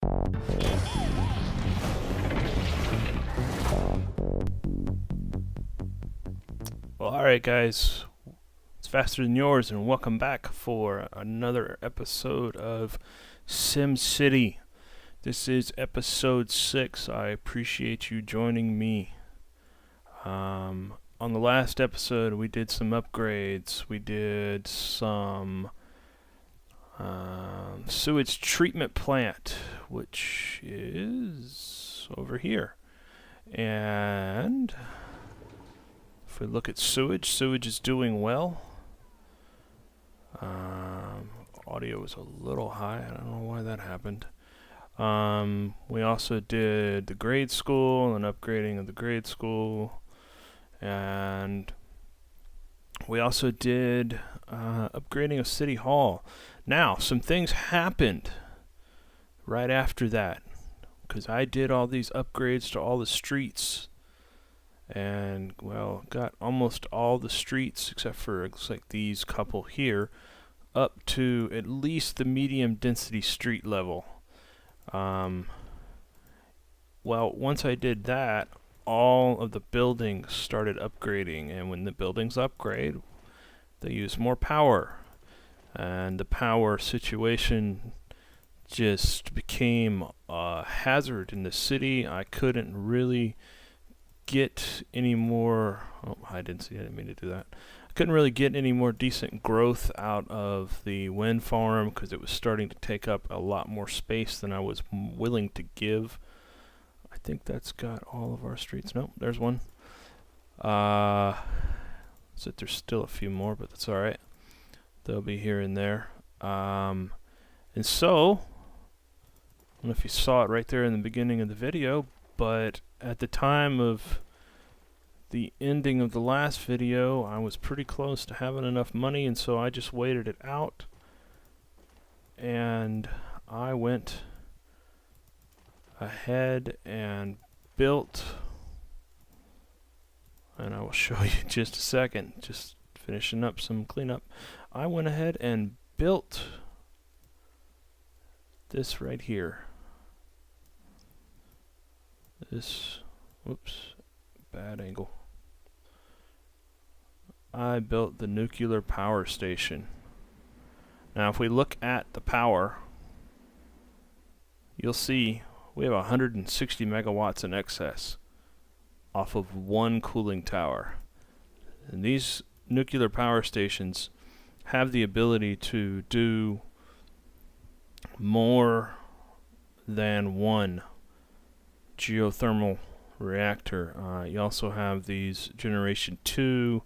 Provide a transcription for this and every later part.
Well, alright guys, it's faster than yours, and welcome back for another episode of SimCity. This is episode 6. I appreciate you joining me. On the last episode, we did some upgrades. We did some sewage treatment plant, which is over here. And if we look at sewage is doing well. Audio is a little high. I don't know why that happened. We also did the grade school and upgrading of the grade school. And we also did upgrading of City Hall. Now, some things happened right after that, because I did all these upgrades to all the streets. And, well, got almost all the streets, except for, it looks like these couple here, up to at least the medium density street level. Well, once I did that, all of the buildings started upgrading, and when the buildings upgrade, they use more power. And the power situation just became a hazard in the city. I couldn't really get any more. Oh, I didn't mean to do that. I couldn't really get any more decent growth out of the wind farm because it was starting to take up a lot more space than I was willing to give. I think that's got all of our streets. Nope, there's one. So there's still a few more, but that's alright. They'll be here and there. And so, I don't know if you saw it right there in the beginning of the video, but at the time of the ending of the last video, I was pretty close to having enough money, and so I just waited it out. And I went ahead and built, and I will show you in just a second, just finishing up some cleanup. I went ahead and built this right here. This, whoops, bad angle. I built the nuclear power station. Now if we look at the power, you'll see we have 160 megawatts in excess off of one cooling tower. And these nuclear power stations have the ability to do more than one geothermal reactor. You also have these generation 2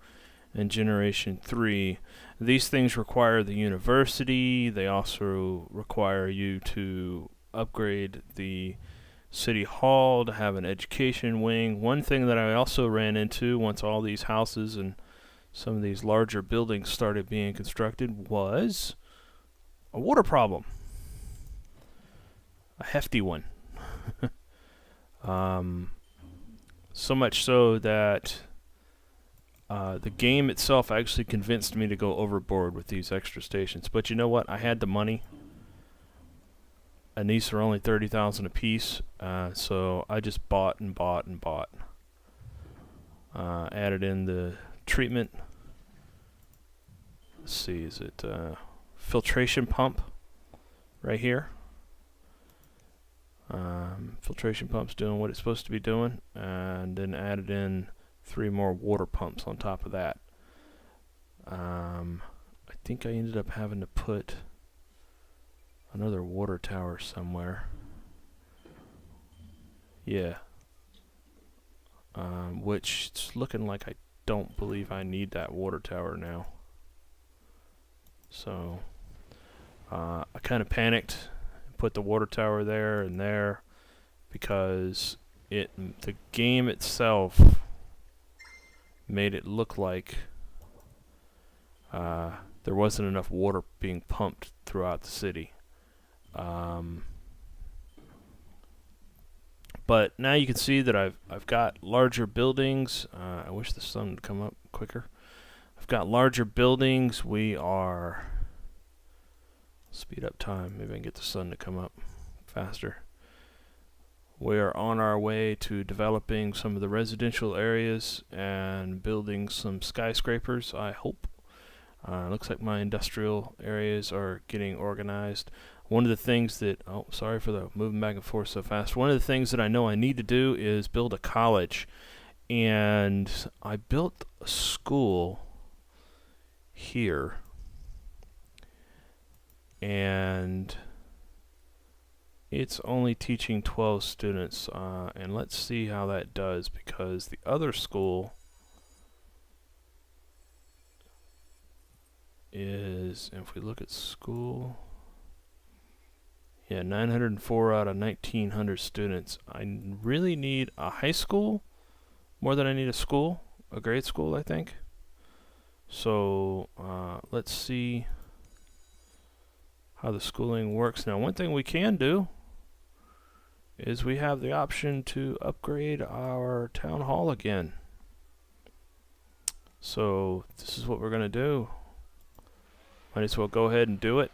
and generation 3. These things require the university. They also require you to upgrade the city hall to have an education wing. One thing that I also ran into once all these houses and some of these larger buildings started being constructed was a water problem. A hefty one. So much so that the game itself actually convinced me to go overboard with these extra stations. But you know what? I had the money, and these are only 30,000 a piece, so I just bought and bought and bought. Added in the treatment. Let's see, is it filtration pump right here? Filtration pump's doing what it's supposed to be doing, and then added in 3 more water pumps on top of that. I think I ended up having to put another water tower somewhere. Yeah. Which it's looking like I don't believe I need that water tower now. So I kind of panicked, put the water tower there and there, because the game itself made it look like there wasn't enough water being pumped throughout the city. But now you can see that I've got larger buildings. I wish the sun would come up quicker. I've got larger buildings. We are speed up time. Maybe I can get the sun to come up faster. We are on our way to developing some of the residential areas and building some skyscrapers, I hope. Looks like my industrial areas are getting organized. One of the things that, oh, sorry for the moving back and forth so fast. One of the things that I know I need to do is build a college. And I built a school here. And it's only teaching 12 students. And let's see how that does, because the other school is, if we look at school, yeah, 904 out of 1900 students. I really need a high school more than I need a school, a grade school, I think. So let's see how the schooling works. Now, one thing we can do is we have the option to upgrade our town hall again. So this is what we're going to do. Might as well go ahead and do it.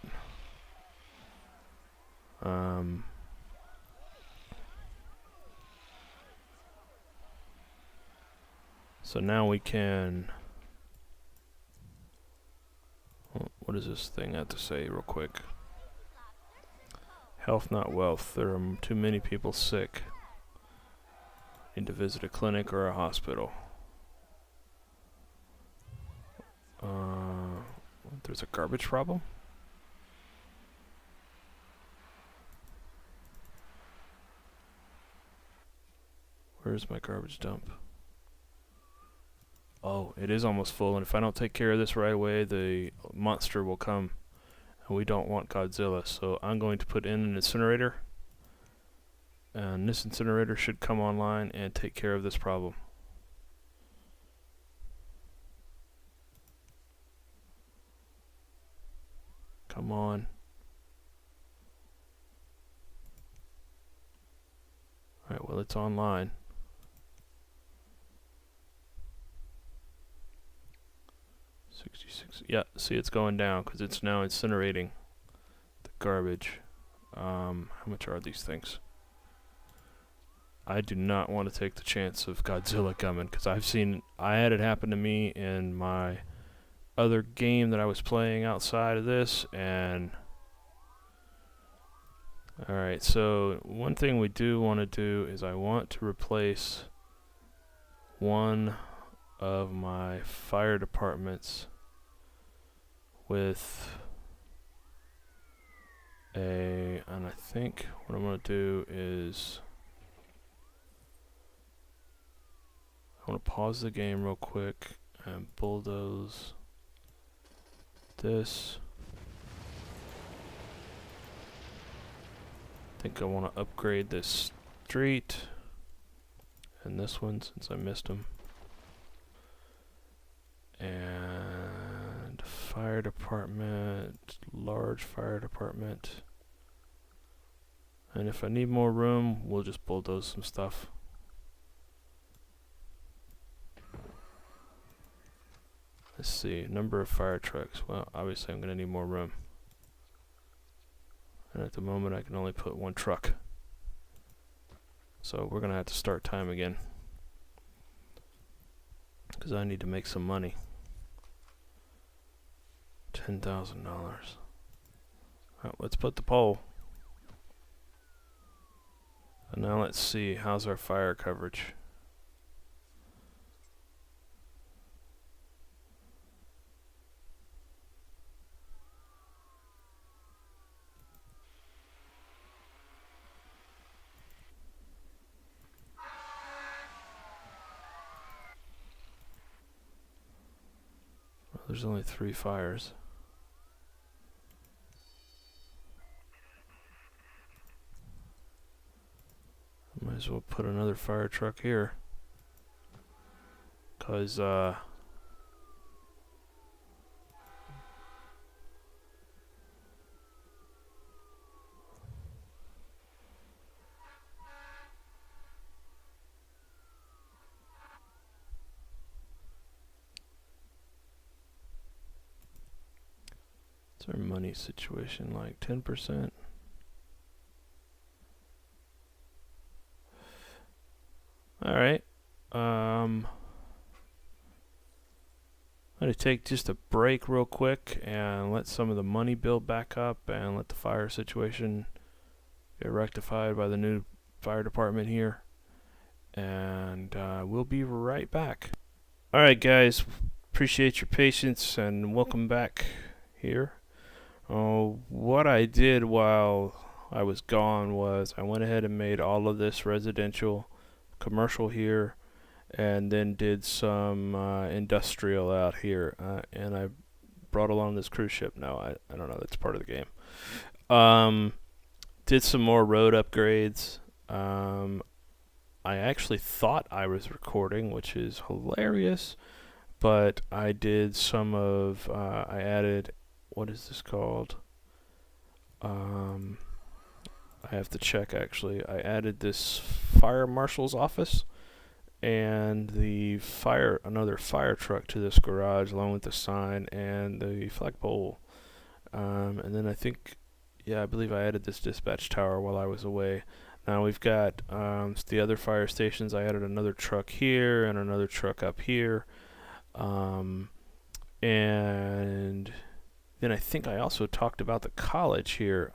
So now we can... What does this thing have to say real quick? Health, not wealth. There are too many people sick. Need to visit a clinic or a hospital. There's a garbage problem? Where's my garbage dump? Oh, it is almost full, and if I don't take care of this right away, the monster will come. And we don't want Godzilla, so I'm going to put in an incinerator. And this incinerator should come online and take care of this problem. Come on. Alright, well, it's online. Yeah, see, it's going down because it's now incinerating the garbage. How much are these things? I do not want to take the chance of Godzilla coming, because I had it happen to me in my other game that I was playing outside of this. And alright, so one thing we do want to do is I want to replace one of my fire departments with and I think what I'm going to do is I want to pause the game real quick and bulldoze this. I think I want to upgrade this street and this one since I missed them. And fire department, large fire department. And if I need more room, we'll just bulldoze some stuff. Let's see, number of fire trucks. Well, obviously I'm going to need more room. And at the moment I can only put one truck. So we're going to have to start time again, because I need to make some money. $10,000. Alright, let's put the pole. And now let's see, how's our fire coverage? Well, there's only 3 fires. Might as well put another fire truck here, cause what's our money situation like? 10%. I'm going to take just a break real quick and let some of the money build back up and let the fire situation get rectified by the new fire department here. And we'll be right back. Alright guys, appreciate your patience and welcome back here. What I did while I was gone was I went ahead and made all of this residential, commercial here, and then did some industrial out here. And I brought along this cruise ship. No, I don't know, that's part of the game. Did some more road upgrades. I actually thought I was recording, which is hilarious, but I did some of, I added, what is this called? I have to check actually. I added this fire marshal's office and another fire truck to this garage along with the sign and the flagpole. And then I believe I added this dispatch tower while I was away. Now we've got the other fire stations. I added another truck here and another truck up here. And then I think I also talked about the college here.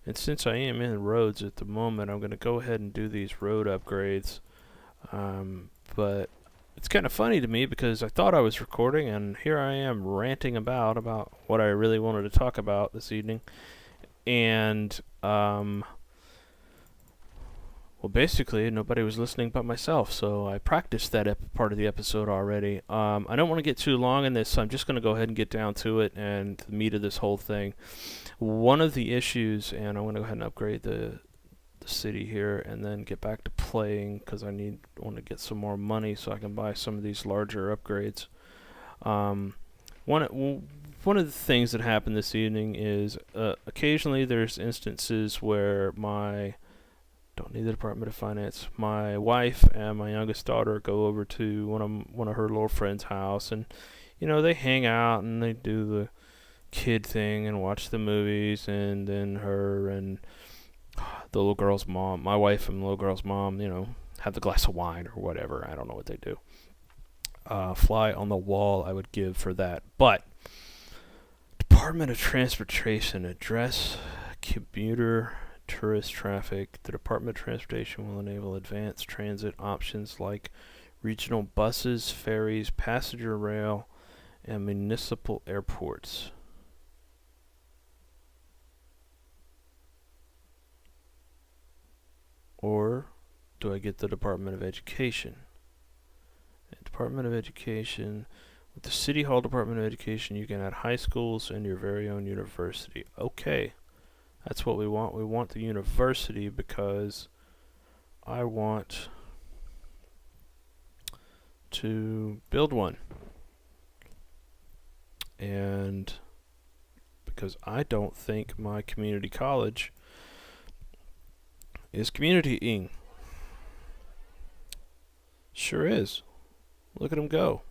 And since I am in roads at the moment, I'm going to go ahead and do these road upgrades. But it's kind of funny to me because I thought I was recording and here I am ranting about what I really wanted to talk about this evening. And well, basically, nobody was listening but myself, so I practiced that part of the episode already. I don't want to get too long in this, so I'm just going to go ahead and get down to it and the meat of this whole thing. One of the issues, and I want to go ahead and upgrade the city here and then get back to playing because I want to get some more money so I can buy some of these larger upgrades. One of the things that happened this evening is occasionally there's instances where don't need the Department of Finance. My wife and my youngest daughter go over to one of her little friend's house, and they hang out and they do the kid thing and watch the movies, and then her and the little girl's mom, my wife and the little girl's mom, have the glass of wine or whatever. I don't know what they do. Fly on the wall I would give for that. But Department of Transportation address commuter tourist traffic. The Department of Transportation will enable advanced transit options like regional buses, ferries, passenger rail, and municipal airports. Or do I get the Department of Education? Department of Education, with the City Hall Department of Education, you can add high schools and your very own university. Okay. That's what we want. We want the university because I want to build one. And because I don't think my community college is communitying. Sure is. Look at them go.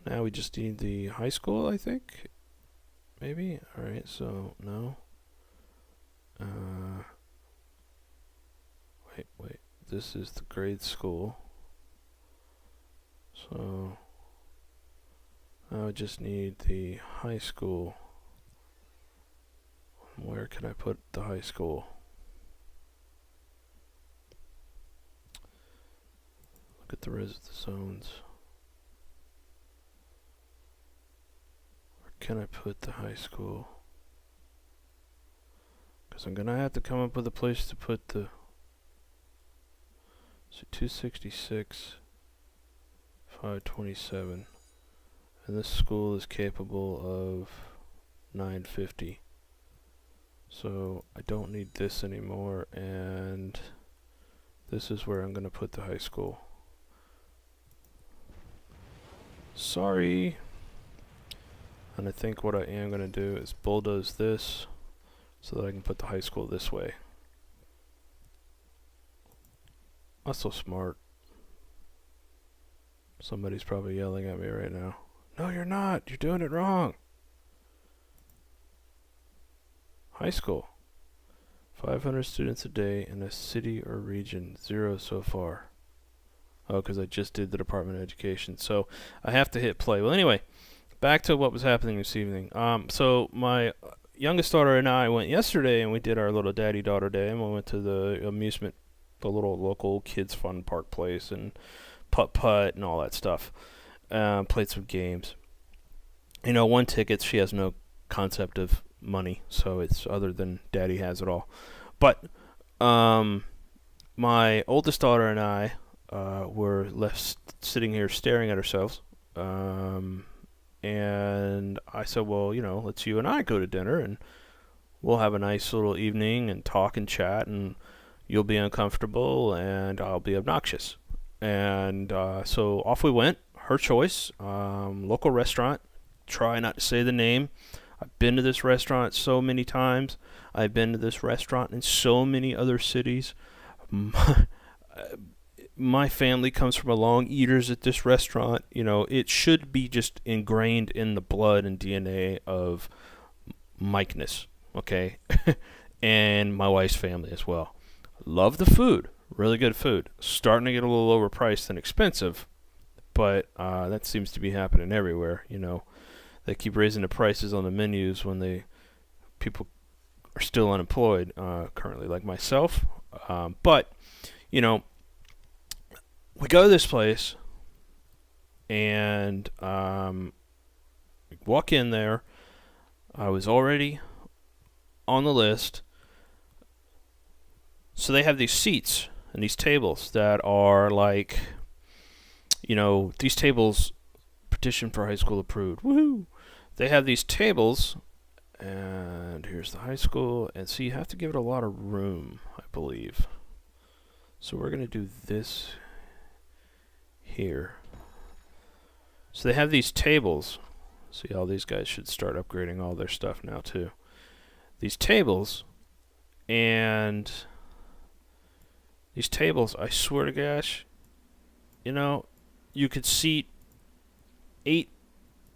Now we just need the high school, I think. Maybe? Alright, so no. Wait. This is the grade school. So I would just need the high school. Where can I put the high school? Look at the resident zones. Can I put the high school? Because I'm gonna have to come up with a place to put the 266 527, and this school is capable of 950, so I don't need this anymore, and this is where I'm gonna put the high school. Sorry. And I think what I am going to do is bulldoze this so that I can put the high school this way. Not so smart. Somebody's probably yelling at me right now. No, you're not. You're doing it wrong. High school. 500 students a day in a city or region. 0 so far. Oh, because I just did the Department of Education. So I have to hit play. Well, anyway, back to what was happening this evening. So my youngest daughter and I went yesterday, and we did our little daddy-daughter day, and we went to the little local kids fun park place, and putt-putt and all that stuff. Played some games. Won tickets. She has no concept of money, so it's other than daddy has it all. But my oldest daughter and I were left sitting here staring at ourselves. And I said, well, let's you and I go to dinner, and we'll have a nice little evening and talk and chat, and you'll be uncomfortable, and I'll be obnoxious. And so off we went. Her choice. Local restaurant. Try not to say the name. I've been to this restaurant so many times. I've been to this restaurant in so many other cities. My family comes from a long eaters at this restaurant. It should be just ingrained in the blood and DNA of Mikeness, okay? And my wife's family as well. Love the food. Really good food. Starting to get a little overpriced and expensive, but that seems to be happening everywhere, They keep raising the prices on the menus when people are still unemployed currently, like myself. But, we go to this place, and walk in there. I was already on the list. So they have these seats and these tables that are like, these tables petition for high school approved. Woohoo! They have these tables, and here's the high school, and so you have to give it a lot of room, I believe. So we're going to do this here. So they have these tables. See, all these guys should start upgrading all their stuff now too. These tables, and these tables, I swear to gosh, you could seat 8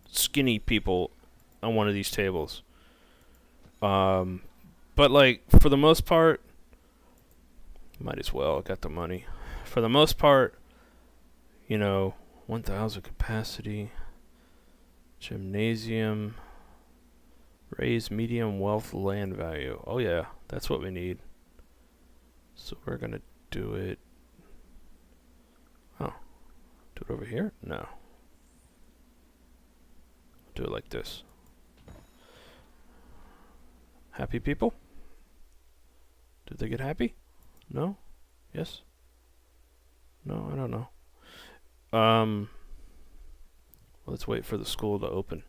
skinny people on one of these tables. But for the most part, might as well, I got the money. For the most part, 1,000 capacity, gymnasium, raise medium wealth land value. Oh yeah, that's what we need. So we're gonna do it. Oh, do it over here? No. Do it like this. Happy people? Did they get happy? No? Yes? No, I don't know. Let's wait for the school to open,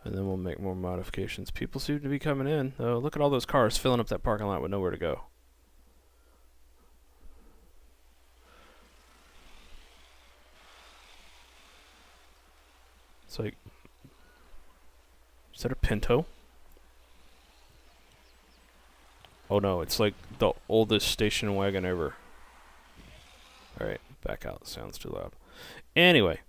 and then we'll make more modifications. People seem to be coming in. Oh, look at all those cars filling up that parking lot with nowhere to go. It's like, is that a Pinto? Oh no, it's like the oldest station wagon ever. Alright, back out. Sounds too loud. Anyway,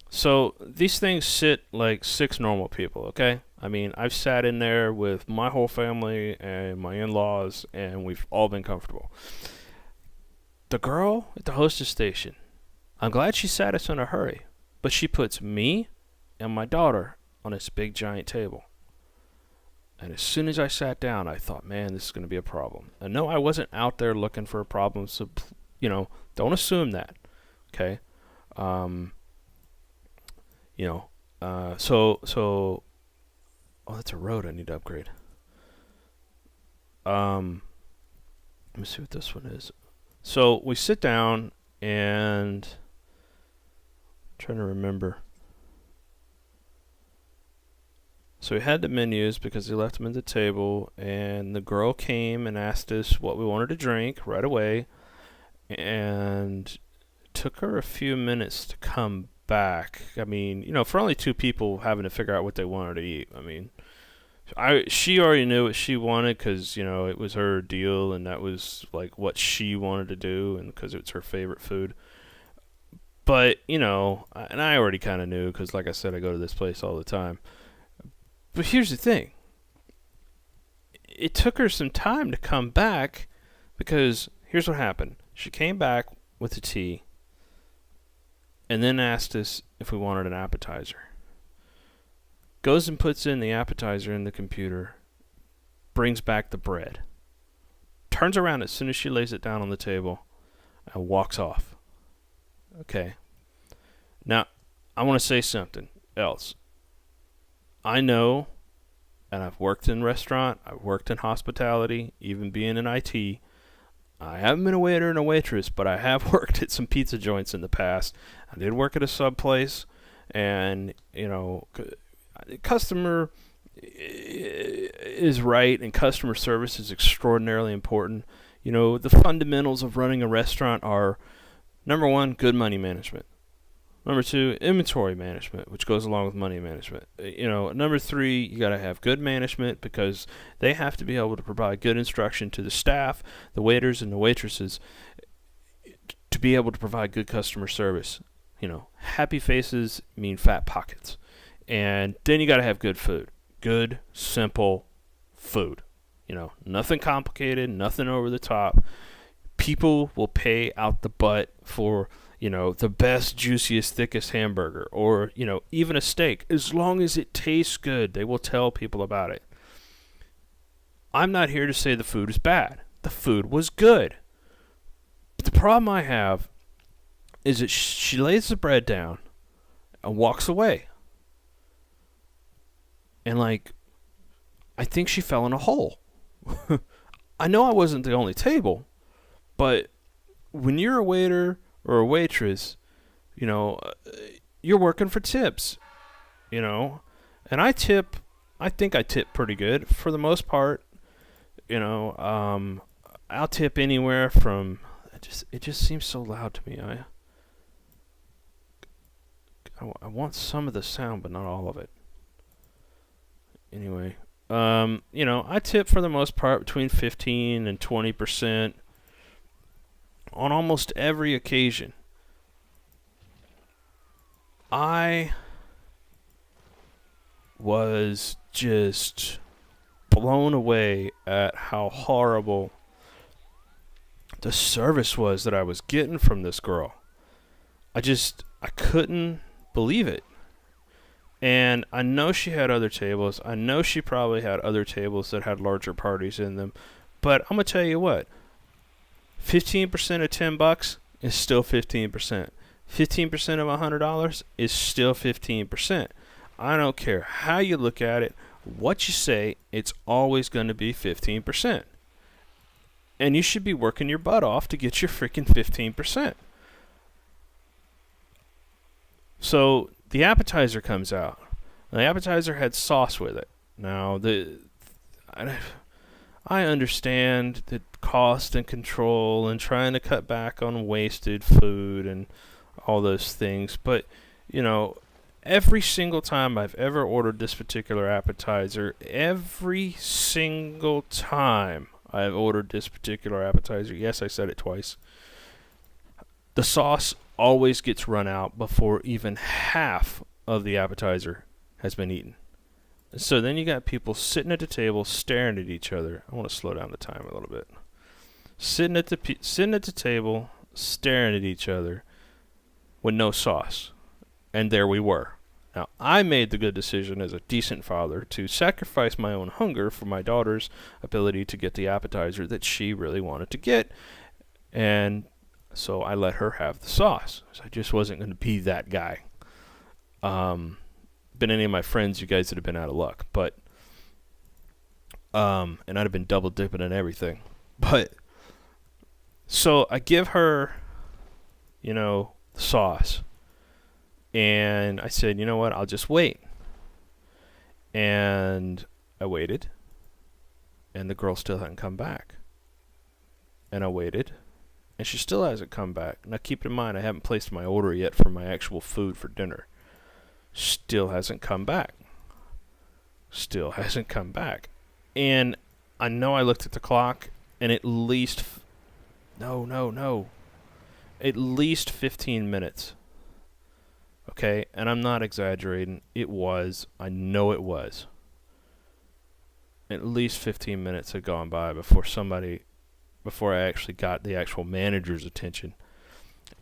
so these things sit like 6 normal people, okay? I mean, I've sat in there with my whole family and my in-laws, and we've all been comfortable. The girl at the hostess station, I'm glad she sat us in a hurry, but she puts me and my daughter on this big giant table. And as soon as I sat down, I thought, man, this is going to be a problem. And no, I wasn't out there looking for a problem, so, don't assume that, okay? Oh, that's a road I need to upgrade. Let me see what this one is. So we sit down, and I'm trying to remember. So we had the menus because they left them at the table, and the girl came and asked us what we wanted to drink right away, and it took her a few minutes to come back. I mean, for only 2 people having to figure out what they wanted to eat. I mean, she already knew what she wanted because, it was her deal, and that was like what she wanted to do, and because it's her favorite food. But, and I already kind of knew because, like I said, I go to this place all the time. But here's the thing. It took her some time to come back because here's what happened. She came back with the tea, and then asked us if we wanted an appetizer. Goes and puts in the appetizer in the computer, brings back the bread, turns around as soon as she lays it down on the table, and walks off. Okay. Now, I want to say something else. I know, and I've worked in restaurant, I've worked in hospitality, even being in IT. I haven't been a waiter and a waitress, but I have worked at some pizza joints in the past. I did work at a sub place, and, customer is right, and customer service is extraordinarily important. The fundamentals of running a restaurant are, number one, good money management. Number two, inventory management, which goes along with money management. Number three, you got to have good management because they have to be able to provide good instruction to the staff, the waiters, and the waitresses to be able to provide good customer service. Happy faces mean fat pockets. And then you got to have good food. Good, simple food. Nothing complicated, nothing over the top. People will pay out the butt for, the best, juiciest, thickest hamburger or, even a steak. As long as it tastes good, they will tell people about it. I'm not here to say the food is bad. The food was good. But the problem I have is that she lays the bread down and walks away. And, I think she fell in a hole. I know I wasn't the only table, but when you're a waiter or a waitress, you're working for tips, and I think I tip pretty good for the most part. I'll tip anywhere from, it just seems so loud to me. I want some of the sound, but not all of it. Anyway, I tip for the most part between 15 and 20% on almost every occasion. I was just blown away at how horrible the service was that I was getting from this girl. I couldn't believe it. And I know she had other tables. I know she probably had other tables that had larger parties in them. But I'm going to tell you what. 15% of $10 is still 15%. 15% of $100 is still 15%. I don't care how you look at it, what you say, it's always going to be 15%. And you should be working your butt off to get your freaking 15%. So the appetizer comes out. The appetizer had sauce with it. Now, I understand the cost and control and trying to cut back on wasted food and all those things, but, every single time I've ever ordered this particular appetizer, yes, I said it twice, the sauce always gets run out before even half of the appetizer has been eaten. So then you got people sitting at the table staring at each other. I want to slow down the time a little bit. Sitting at the table staring at each other with no sauce. And there we were. Now, I made the good decision as a decent father to sacrifice my own hunger for my daughter's ability to get the appetizer that she really wanted to get. And so I let her have the sauce. So I just wasn't going to be that guy. Been any of my friends, you guys would have been out of luck. But, and I'd have been double dipping and everything. But, so I give her, the sauce. And I said, you know what, I'll just wait. And I waited. And the girl still hadn't come back. And I waited. And she still hasn't come back. Now keep in mind, I haven't placed my order yet for my actual food for dinner. Still hasn't come back. Still hasn't come back. And I know I looked at the clock, and at least, at least 15 minutes. Okay, and I'm not exaggerating. I know it was. At least 15 minutes had gone by before I actually got the actual manager's attention.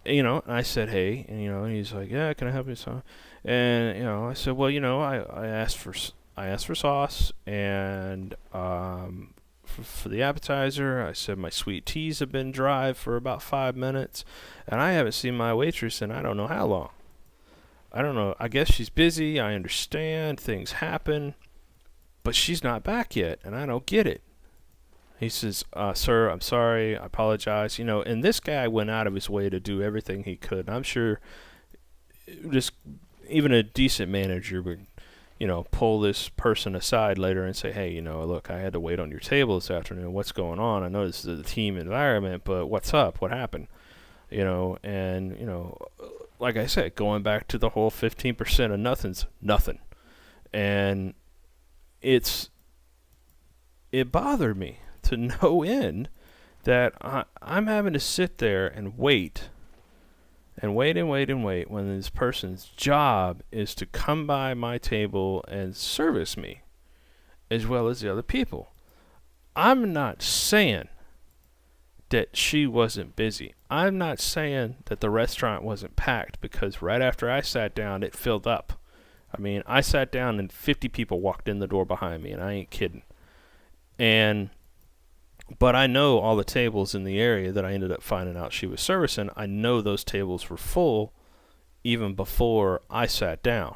And I said, hey, and he's like, yeah, can I help you? So, and I said, well, I asked for sauce and for the appetizer. I said my sweet teas have been dry for about 5 minutes, and I haven't seen my waitress in I don't know how long. I don't know. I guess she's busy. I understand things happen, but she's not back yet, and I don't get it. He says, sir, I'm sorry. I apologize. And this guy went out of his way to do everything he could. I'm sure just even a decent manager would, pull this person aside later and say, hey, look, I had to wait on your table this afternoon. What's going on? I know this is a team environment, but what's up? What happened? Like I said, going back to the whole 15% of nothing's nothing. And it bothered me to no end that I'm having to sit there and wait when this person's job is to come by my table and service me as well as the other people. I'm not saying that she wasn't busy. I'm not saying that the restaurant wasn't packed, because right after I sat down, it filled up. I mean, I sat down and 50 people walked in the door behind me, and I ain't kidding. But I know all the tables in the area that I ended up finding out she was servicing. I know those tables were full even before I sat down.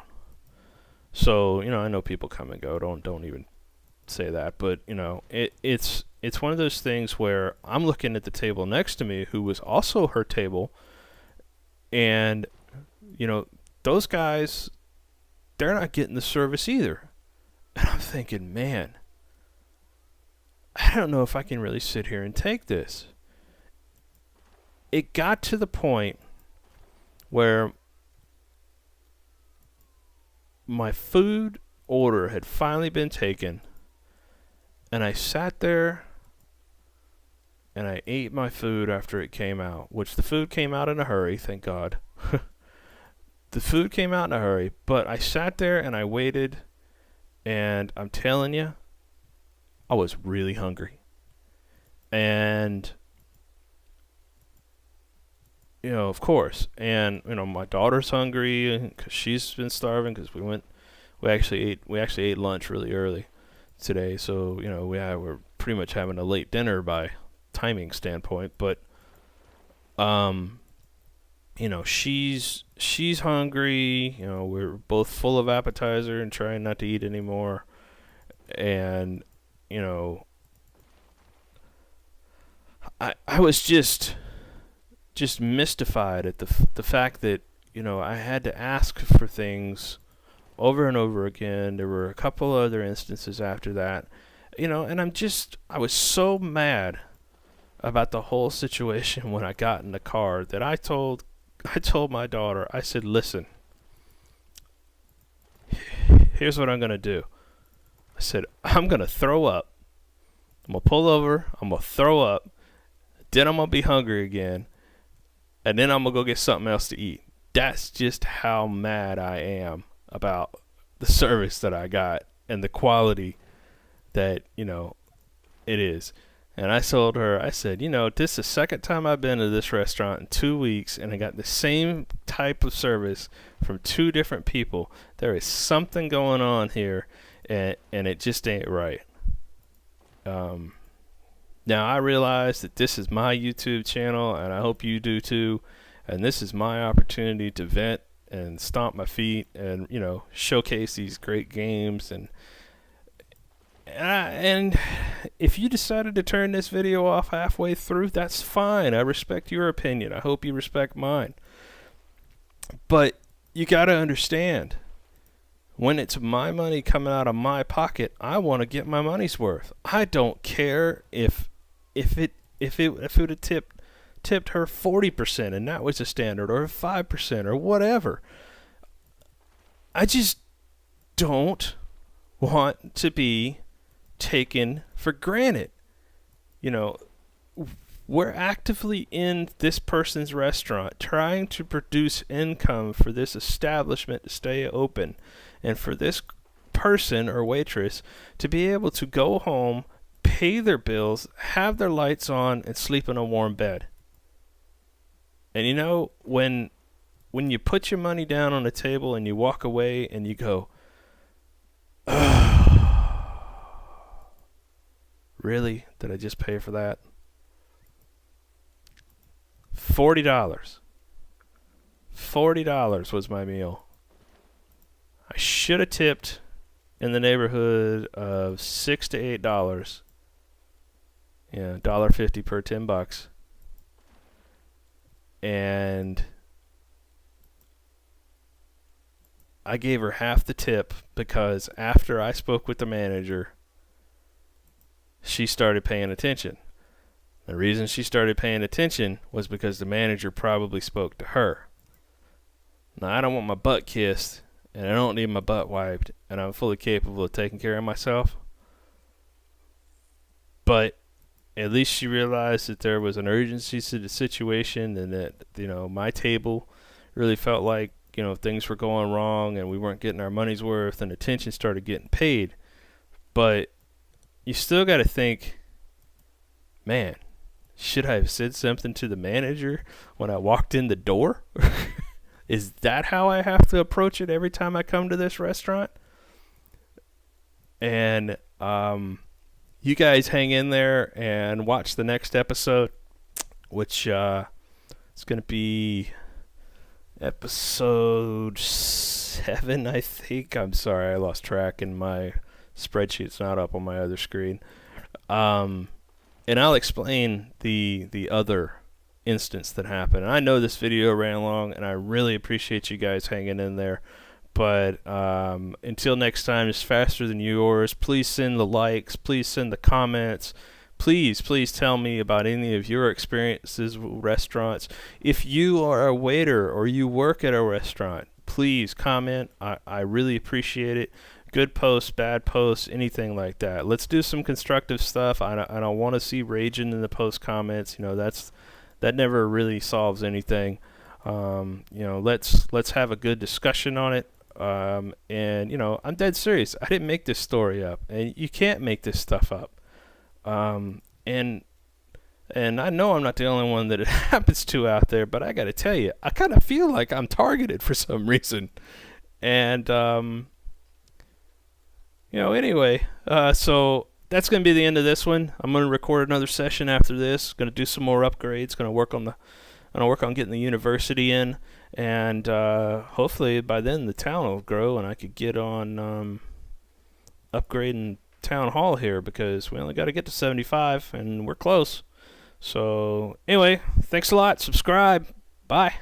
So, I know people come and go. Don't even say that. But, it's one of those things where I'm looking at the table next to me, who was also her table, and, those guys, they're not getting the service either. And I'm thinking, man, I don't know if I can really sit here and take this. It got to the point where my food order had finally been taken, and I sat there and I ate my food after it came out, which the food came out in a hurry, thank God. The food came out in a hurry, but I sat there and I waited, and I'm telling you, I was really hungry. And, of course. And, my daughter's hungry because she's been starving, because we actually ate lunch really early today. So, we're pretty much having a late dinner by timing standpoint. But, she's hungry. We're both full of appetizer and trying not to eat anymore. And, I was just mystified at the fact that, I had to ask for things over and over again. There were a couple other instances after that, and I was so mad about the whole situation when I got in the car that I told my daughter, I said, listen, here's what I'm going to do. I said, I'm going to throw up. I'm going to pull over. I'm going to throw up. Then I'm going to be hungry again. And then I'm going to go get something else to eat. That's just how mad I am about the service that I got and the quality that, it is. And I told her, I said, this is the second time I've been to this restaurant in 2 weeks, and I got the same type of service from 2 different people. There is something going on here, and it just ain't right. Now, I realize that this is my YouTube channel, and I hope you do too, and this is my opportunity to vent and stomp my feet and, showcase these great games. And if you decided to turn this video off halfway through, that's fine. I respect your opinion. I hope you respect mine. But you got to understand, when it's my money coming out of my pocket, I want to get my money's worth. I don't care if it would have tipped her 40% and that was the standard, or 5% or whatever. I just don't want to be taken for granted. We're actively in this person's restaurant trying to produce income for this establishment to stay open, and for this person or waitress to be able to go home, pay their bills, have their lights on, and sleep in a warm bed. And you know, when you put your money down on the table and you walk away and you go, really? Did I just pay for that? $40. $40 was my meal. I should have tipped in the neighborhood of $6 to $8. Yeah, $1.50 per $10. And I gave her half the tip because after I spoke with the manager, she started paying attention. The reason she started paying attention was because the manager probably spoke to her. Now, I don't want my butt kissed, and I don't need my butt wiped, and I'm fully capable of taking care of myself. But at least she realized that there was an urgency to the situation, and that, you know, my table really felt like, you know, things were going wrong and we weren't getting our money's worth, and attention started getting paid. But you still got to think, man, should I have said something to the manager when I walked in the door? Is that how I have to approach it every time I come to this restaurant? And you guys hang in there and watch the next episode, which is going to be episode 7, I think. I'm sorry, I lost track and my spreadsheet's not up on my other screen. And I'll explain the other instance that happened. And I know this video ran long, and I really appreciate you guys hanging in there. But until next time, it's faster than yours. Please send the likes. Please send the comments. Please tell me about any of your experiences with restaurants. If you are a waiter or you work at a restaurant, please comment. I really appreciate it. Good posts, bad posts, anything like that. Let's do some constructive stuff. I don't want to see raging in the post comments. You know, that never really solves anything. You know, let's have a good discussion on it. And you know, I'm dead serious. I didn't make this story up, and you can't make this stuff up. And I know I'm not the only one that it happens to out there, but I got to tell you, I kind of feel like I'm targeted for some reason. And you know, anyway, so that's going to be the end of this one. I'm going to record another session after this. Going to do some more upgrades. Going to work on getting the university in, and hopefully by then the town will grow and I could get on upgrading town hall here, because we only got to get to 75 and we're close. So anyway, thanks a lot. Subscribe. Bye.